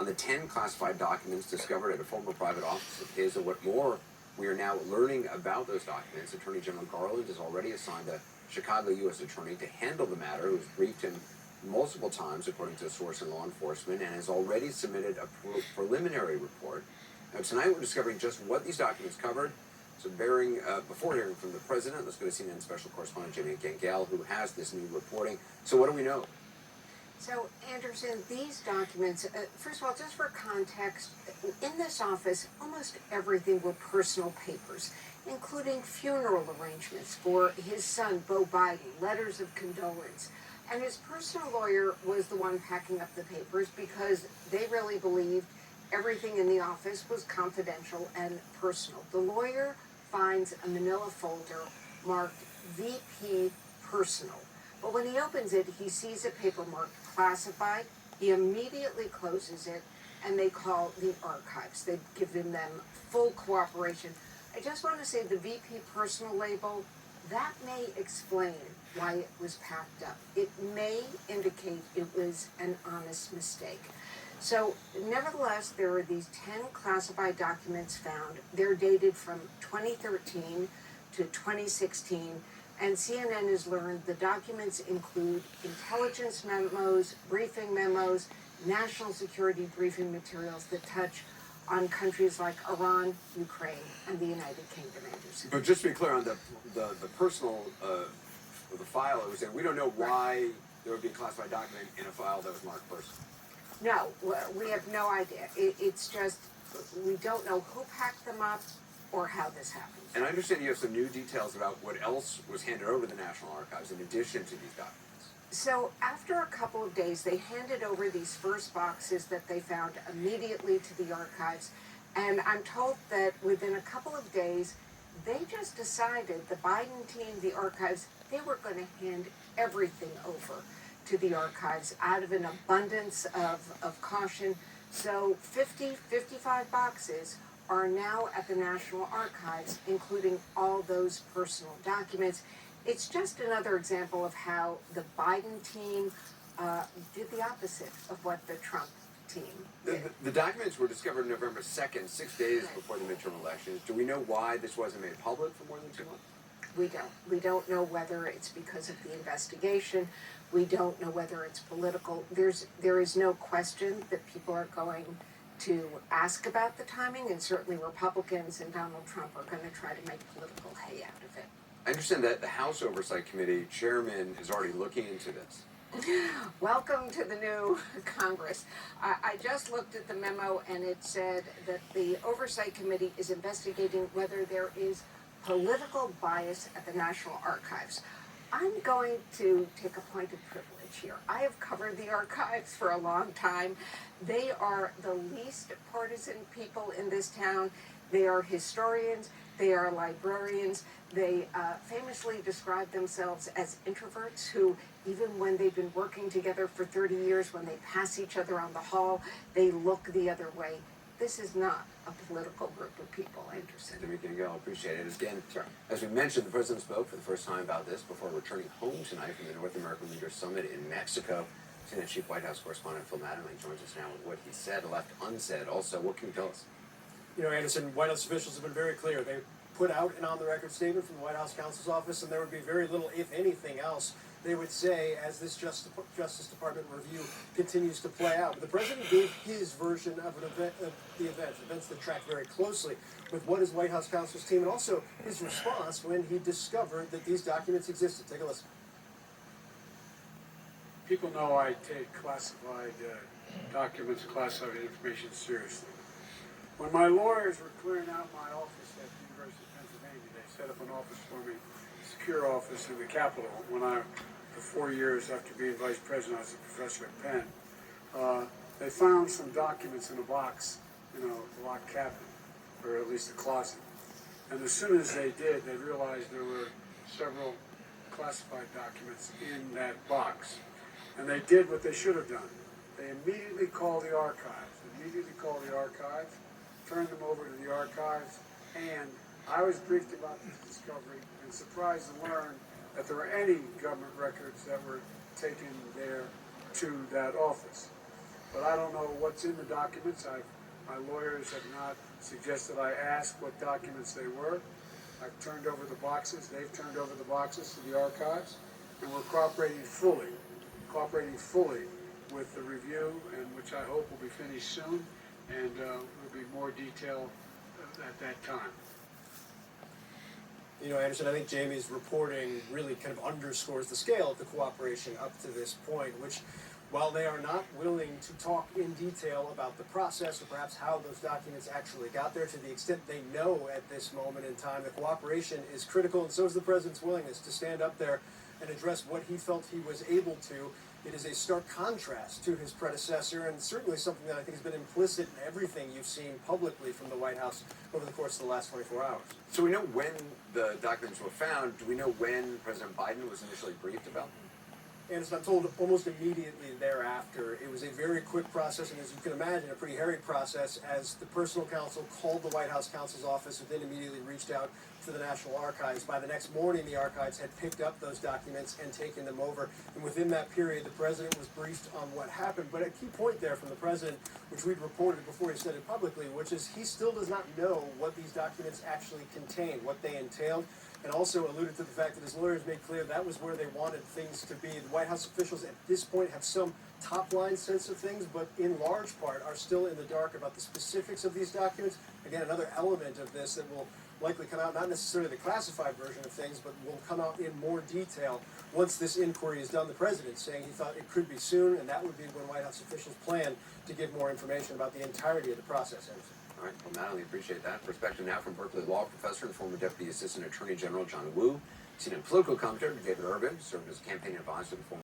on the 10 classified documents discovered at a former private office of his, and what more we are now learning about those documents. Attorney General Garland has already assigned a Chicago U.S. attorney to handle the matter, who's briefed him multiple times, according to a source in law enforcement, and has already submitted a preliminary report. Now, tonight we're discovering just what these documents covered. So before hearing from the president, let's go to CNN special correspondent Jamie Gangel, who has this new reporting. So what do we know? So, Anderson, these documents, first of all, just for context, in this office, almost everything were personal papers, including funeral arrangements for his son, Beau Biden, letters of condolence. And his personal lawyer was the one packing up the papers because they really believed everything in the office was confidential and personal. The lawyer finds a manila folder marked VP Personal. But when he opens it, he sees a paper marked classified. He immediately closes it, and they call the archives. They've given them full cooperation. I just want to say the VP Personal label, that may explain why it was packed up. It may indicate it was an honest mistake. So, nevertheless, there are these 10 classified documents found. They're dated from 2013 to 2016. And CNN has learned the documents include intelligence memos, briefing memos, national security briefing materials that touch on countries like Iran, Ukraine, and the United Kingdom, Anderson. But just to be clear on the personal, the file, it was saying we don't know why there would be a classified document in a file that was marked personal. No, we have no idea. It's just, we don't know who packed them up or how this happened. And I understand you have some new details about what else was handed over to the National Archives in addition to these documents. So after a couple of days, they handed over these first boxes that they found immediately to the archives. And I'm told that within a couple of days, they just decided, the Biden team, the archives, they were going to hand everything over to the archives out of an abundance of caution. So 55 boxes are now at the National Archives, including all those personal documents. It's just another example of how the Biden team did the opposite of what the Trump team did. The documents were discovered November 2nd, 6 days before the midterm elections. Do we know why this wasn't made public for more than 2 months? We don't. We don't know whether it's because of the investigation. We don't know whether it's political. There is no question that people are going to ask about the timing, and certainly Republicans and Donald Trump are going to try to make political hay out of it. I understand that the House Oversight Committee chairman is already looking into this. Welcome to the new Congress. I just looked at the memo, and it said that the Oversight Committee is investigating whether there is political bias at the National Archives. I'm going to take a point of privilege here. I have covered the archives for a long time. They are the least partisan people in this town. They are historians. They are librarians. They famously describe themselves as introverts who, even when they've been working together for 30 years, when they pass each other on the hall, they look the other way. This is not a political group of people, Anderson. Jimmy Gangel, appreciate it. Again, as we mentioned, the president spoke for the first time about this before returning home tonight from the North American Leaders Summit in Mexico. CNN Chief White House correspondent Phil Mattingly joins us now with what he said, left unsaid. Also, what can you tell us? You know, Anderson, White House officials have been very clear. They put out an on-the-record statement from the White House counsel's office, and there would be very little, if anything else, they would say as this Justice Department review continues to play out. But the president gave his version of the events that track very closely with what his White House counsel's team, and also his response when he discovered that these documents existed. Take a listen. People know I take classified documents, classified information seriously. When my lawyers were clearing out my office at the University of Pennsylvania, they set up an office for me, a secure office in the Capitol. For 4 years after being vice president, I was a professor at Penn. They found some documents in a box, a locked cabinet, or at least a closet. And as soon as they did, they realized there were several classified documents in that box. And they did what they should have done. They immediately called the archives, turned them over to the archives, and I was briefed about this discovery and surprised to learn that there were any government records that were taken there to that office. but I don't know what's in the documents. My lawyers have not suggested I ask what documents they were. I've turned over the boxes, they've turned over the boxes to the archives, and we're cooperating fully with the review, and which I hope will be finished soon, and will be more detail at that time. You know, Anderson, I think Jamie's reporting really kind of underscores the scale of the cooperation up to this point, which, while they are not willing to talk in detail about the process or perhaps how those documents actually got there, to the extent they know at this moment in time, the cooperation is critical, and so is the president's willingness to stand up there and address what he felt he was able to. It is a stark contrast to his predecessor, and certainly something that I think has been implicit in everything you've seen publicly from the White House over the course of the last 24 hours. So we know when the documents were found. Do we know when President Biden was initially briefed about them? And as I'm told, almost immediately thereafter. It was a very quick process, and as you can imagine, a pretty hairy process, as the personal counsel called the White House counsel's office, who then immediately reached out to the National Archives. By the next morning, the archives had picked up those documents and taken them over, and within that period, the president was briefed on what happened. But a key point there from the president, which we'd reported before he said it publicly, which is he still does not know what these documents actually contain, what they entailed, and also alluded to the fact that his lawyers made clear that was where they wanted things to be. The White House officials at this point have some top-line sense of things, but in large part are still in the dark about the specifics of these documents. Again, another element of this that will likely come out, not necessarily the classified version of things, but will come out in more detail once this inquiry is done. The president saying he thought it could be soon, and that would be when White House officials plan to give more information about the entirety of the process. All right, well, Natalie, appreciate that. Perspective now from Berkeley Law Professor and former Deputy Assistant Attorney General John Wu, CNN political commentator David Urban, served as campaign advisor to the former